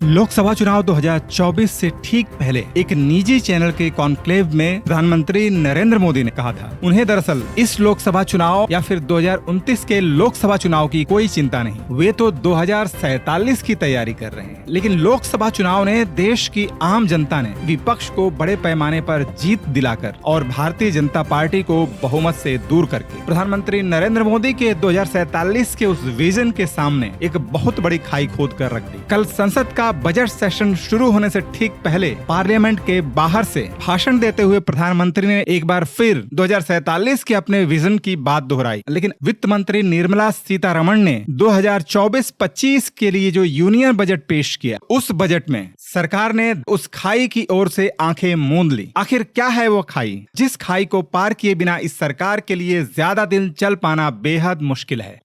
लोकसभा चुनाव 2024 से ठीक पहले एक निजी चैनल के कॉन्क्लेव में प्रधानमंत्री नरेंद्र मोदी ने कहा था उन्हें दरअसल इस लोकसभा चुनाव या फिर 2029 के लोकसभा चुनाव की कोई चिंता नहीं, वे तो 2047 की तैयारी कर रहे हैं। लेकिन लोकसभा चुनाव ने देश की आम जनता ने विपक्ष को बड़े पैमाने पर जीत दिलाकर और भारतीय जनता पार्टी को बहुमत से दूर करके प्रधानमंत्री नरेंद्र मोदी के 2047 के उस विजन के सामने एक बहुत बड़ी खाई खोद कर रख दी। कल संसद का बजट सेशन शुरू होने से ठीक पहले पार्लियामेंट के बाहर से भाषण देते हुए प्रधानमंत्री ने एक बार फिर 2047 के अपने विजन की बात दोहराई। लेकिन वित्त मंत्री निर्मला सीतारमण ने 2024-25 के लिए जो यूनियन बजट पेश किया, उस बजट में सरकार ने उस खाई की ओर से आंखें मूंद ली। आखिर क्या है वो खाई, जिस खाई को पार किए बिना इस सरकार के लिए ज्यादा दिन चल पाना बेहद मुश्किल है।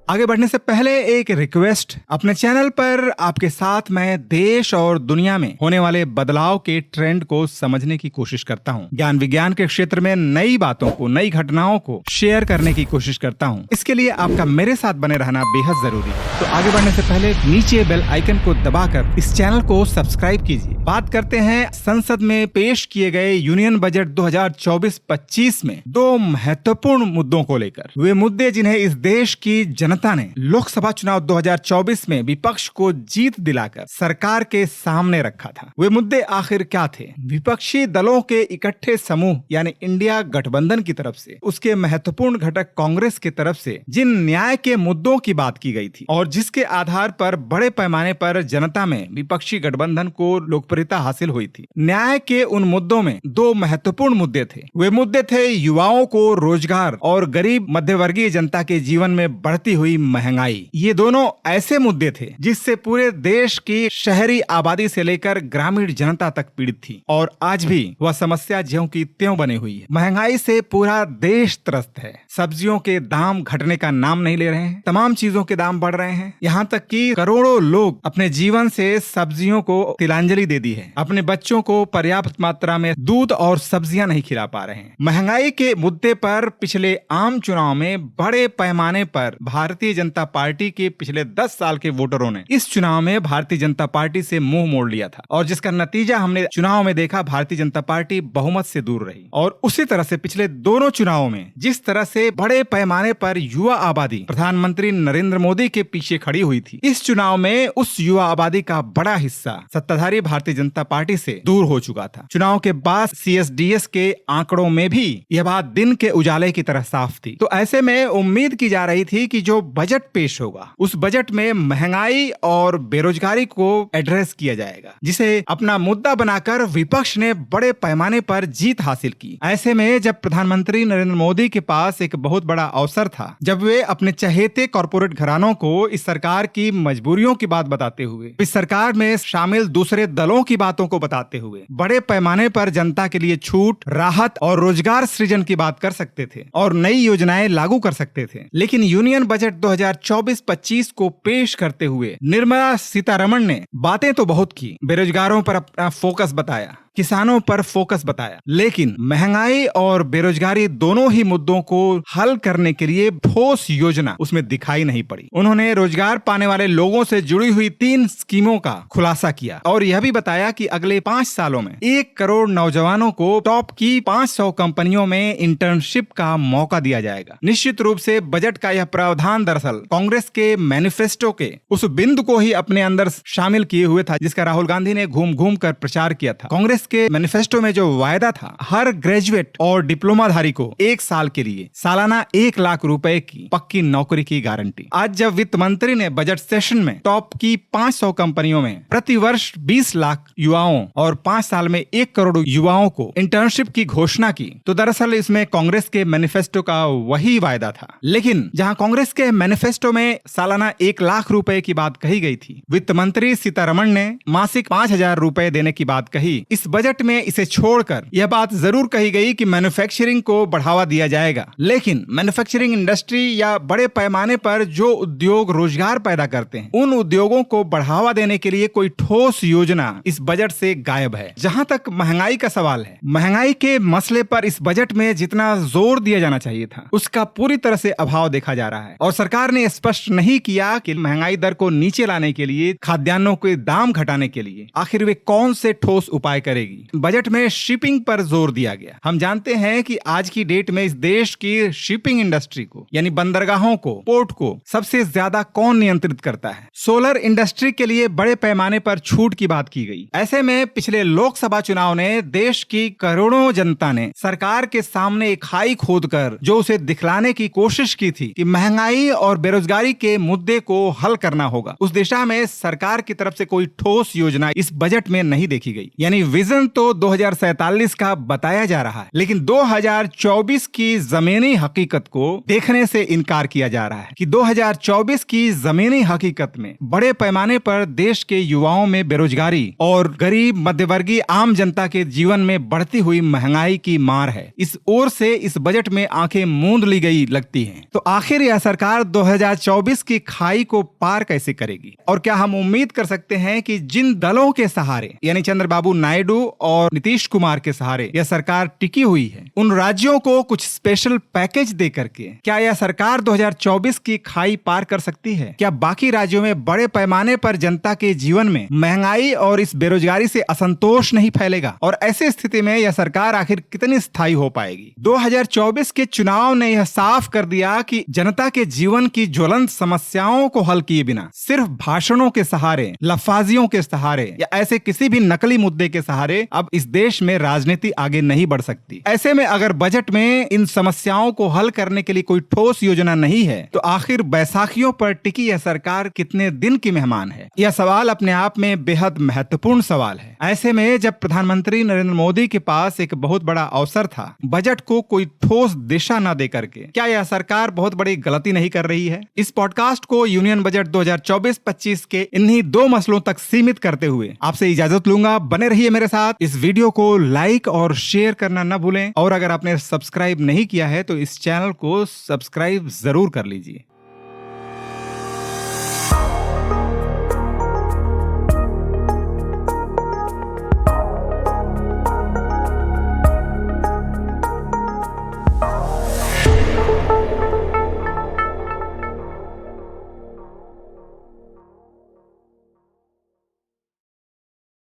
आगे बढ़ने से पहले एक रिक्वेस्ट, अपने चैनल पर आपके साथ मैं देश और दुनिया में होने वाले बदलाव के ट्रेंड को समझने की कोशिश करता हूं। ज्ञान विज्ञान के क्षेत्र में नई बातों को, नई घटनाओं को शेयर करने की कोशिश करता हूं। इसके लिए आपका मेरे साथ बने रहना बेहद जरूरी है। तो आगे बढ़ने से पहले नीचे बेल आइकन को दबाकर इस चैनल को सब्सक्राइब कीजिए। बात करते हैं संसद में पेश किए गए यूनियन बजट 2024-25 में दो महत्वपूर्ण मुद्दों को लेकर। वे मुद्दे जिन्हें इस देश की जनता ने लोकसभा चुनाव 2024 में विपक्ष को जीत दिलाकर सरकार के सामने रखा था। वे मुद्दे आखिर क्या थे? विपक्षी दलों के इकट्ठे समूह यानी इंडिया गठबंधन की तरफ से, उसके महत्वपूर्ण घटक कांग्रेस की तरफ से जिन न्याय के मुद्दों की बात की गई थी और जिसके आधार पर बड़े पैमाने पर जनता में विपक्षी गठबंधन को लोकप्रियता हासिल हुई थी, न्याय के उन मुद्दों में दो महत्वपूर्ण मुद्दे थे। वे मुद्दे थे युवाओं को रोजगार और गरीब मध्यवर्गीय जनता के जीवन में बढ़ती हुई महंगाई। ये दोनों ऐसे मुद्दे थे जिससे पूरे देश की शहरी आबादी से लेकर ग्रामीण जनता तक पीड़ित थी और आज भी वह समस्या ज्यों की त्यों बनी हुई है। महंगाई से पूरा देश त्रस्त है। सब्जियों के दाम घटने का नाम नहीं ले रहे हैं, तमाम चीजों के दाम बढ़ रहे हैं। यहाँ तक कि करोड़ों लोग अपने जीवन से सब्जियों को तिलांजलि दे दी है। अपने बच्चों को पर्याप्त मात्रा में दूध और सब्जियां नहीं खिला पा रहे हैं। महंगाई के मुद्दे पर पिछले आम चुनाव में बड़े पैमाने पर भारतीय जनता पार्टी के पिछले 10 साल के वोटरों ने इस चुनाव में भारतीय जनता पार्टी से मुंह मोड़ लिया था और जिसका नतीजा हमने चुनाव में देखा, भारतीय जनता पार्टी बहुमत से दूर रही। और उसी तरह से पिछले दोनों चुनावों में जिस तरह से बड़े पैमाने पर युवा आबादी प्रधानमंत्री नरेंद्र मोदी के पीछे खड़ी हुई थी, इस चुनाव में उस युवा आबादी का बड़ा हिस्सा सत्ताधारी भारतीय जनता पार्टी से दूर हो चुका था। चुनाव के बाद CSDS के आंकड़ों में भी यह बात दिन के उजाले की तरह साफ थी। तो ऐसे में उम्मीद की जा रही थी कि जो बजट पेश होगा, उस बजट में महंगाई और बेरोजगारी को एड्रेस किया जाएगा, जिसे अपना मुद्दा बनाकर विपक्ष ने बड़े पैमाने पर जीत हासिल की। ऐसे में जब प्रधानमंत्री नरेंद्र मोदी के पास एक बहुत बड़ा अवसर था, जब वे अपने चहेते कॉर्पोरेट घरानों को इस सरकार की मजबूरियों की बात बताते हुए, इस सरकार में शामिल दूसरे दलों की बातों को बताते हुए बड़े पैमाने पर जनता के लिए छूट, राहत और रोजगार सृजन की बात कर सकते थे और नई योजनाएं लागू कर सकते थे। लेकिन यूनियन बजट 2024-25 को पेश करते हुए निर्मला सीतारमण ने बातें तो बहुत की, बेरोजगारों पर अपना फोकस बताया, किसानों पर फोकस बताया, लेकिन महंगाई और बेरोजगारी दोनों ही मुद्दों को हल करने के लिए ठोस योजना उसमें दिखाई नहीं पड़ी। उन्होंने रोजगार पाने वाले लोगों से जुड़ी हुई 3 स्कीमों का खुलासा किया और यह भी बताया कि अगले 5 सालों में 1 करोड़ नौजवानों को टॉप की 500 कंपनियों में इंटर्नशिप का मौका दिया जाएगा। निश्चित रूप से बजट का यह प्रावधान दरअसल कांग्रेस के मैनिफेस्टो के उस बिंदु को ही अपने अंदर शामिल किए हुए था जिसका राहुल गांधी ने घूम घूम कर प्रचार किया था। कांग्रेस के मैनिफेस्टो में जो वायदा था, हर ग्रेजुएट और डिप्लोमाधारी को 1 साल के लिए सालाना 1 लाख रुपए की पक्की नौकरी की गारंटी। आज जब वित्त मंत्री ने बजट सेशन में टॉप की 500 कंपनियों में प्रति वर्ष 20 लाख युवाओं और 5 साल में 1 करोड़ युवाओं को इंटर्नशिप की घोषणा की, तो दरअसल इसमें कांग्रेस के मैनिफेस्टो का वही वायदा था। लेकिन जहां कांग्रेस के मैनिफेस्टो में सालाना 1 लाख रुपए की बात कही गई थी, वित्त मंत्री सीतारमण ने मासिक 5,000 रुपए देने की बात कही। इस बजट में इसे छोड़कर यह बात जरूर कही गई कि मैन्युफैक्चरिंग को बढ़ावा दिया जाएगा, लेकिन मैन्युफैक्चरिंग इंडस्ट्री या बड़े पैमाने पर जो उद्योग रोजगार पैदा करते हैं उन उद्योगों को बढ़ावा देने के लिए कोई ठोस योजना इस बजट से गायब है। जहां तक महंगाई का सवाल है, महंगाई के मसले पर इस बजट में जितना जोर दिया जाना चाहिए था उसका पूरी तरह से अभाव देखा जा रहा है और सरकार ने स्पष्ट नहीं किया कि महंगाई दर को नीचे लाने के लिए, खाद्यान्नों के दाम घटाने के लिए आखिर वे कौन से ठोस उपाय करेगी। बजट में शिपिंग पर जोर दिया गया। हम जानते हैं कि आज की डेट में इस देश की शिपिंग इंडस्ट्री को यानी बंदरगाहों को, पोर्ट को सबसे ज्यादा कौन नियंत्रित करता है। सोलर इंडस्ट्री के लिए बड़े पैमाने पर छूट की बात की गई। ऐसे में पिछले लोकसभा चुनाव ने देश की करोड़ों जनता ने सरकार के सामने एक खाई खोदकर जो उसे दिखलाने की कोशिश की थी कि महंगाई और बेरोजगारी के मुद्दे को हल करना होगा, उस दिशा में सरकार की तरफ से कोई ठोस योजना इस बजट में नहीं देखी गई। यानी विजन तो 2047 का बताया जा रहा है, लेकिन 2024 की जमीनी हकीकत को देखने से इनकार किया जा रहा है कि 2024 की जमीनी हकीकत में बड़े पैमाने पर देश के युवाओं में बेरोजगारी और गरीब मध्यवर्गीय आम जनता के जीवन में बढ़ती हुई महंगाई की मार है। इस ओर से इस बजट में आंखें मूंद ली गई लगती हैं। तो आखिर यह सरकार 2024 की खाई को पार कैसे करेगी और क्या हम उम्मीद कर सकते हैं कि जिन दलों के सहारे यानी चंद्रबाबू नायडू और नीतीश कुमार के सहारे यह सरकार टिकी हुई है, उन राज्यों को कुछ स्पेशल पैकेज दे करके क्या यह सरकार 2024 की खाई पार कर सकती है? क्या बाकी राज्यों में बड़े पैमाने पर जनता के जीवन में महंगाई और इस बेरोजगारी से असंतोष नहीं फैलेगा और ऐसी स्थिति में यह सरकार आखिर कितनी स्थायी हो पाएगी? 2024 के चुनाव ने यह साफ कर दिया कि जनता के जीवन की ज्वलंत समस्याओं को हल किए बिना सिर्फ भाषणों के सहारे, लफाजियों के सहारे या ऐसे किसी भी नकली मुद्दे के सहारे अब इस देश में राजनीति आगे नहीं बढ़ सकती। ऐसे में अगर बजट में इन समस्याओं को हल करने के लिए कोई ठोस योजना नहीं है तो आखिर बैसाखियों पर टिकी यह सरकार कितने दिन की मेहमान है? यह सवाल अपने आप में बेहद महत्वपूर्ण सवाल है। ऐसे में जब प्रधानमंत्री नरेंद्र मोदी के पास एक बहुत बड़ा अवसर था बजट को कोई ठोस दिशा न दे करके, क्या यह सरकार बहुत बड़ी गलती नहीं कर रही है? इस पॉडकास्ट को यूनियन बजट 2024-25 के इन्हीं दो मसलों तक सीमित करते हुए आपसे इजाजत लूंगा। बने रहिए मेरे साथ। इस वीडियो को लाइक और शेयर करना न भूलें और अगर आपने सब्सक्राइब नहीं किया है तो इस चैनल को सब्सक्राइब जरूर कर लीजिए।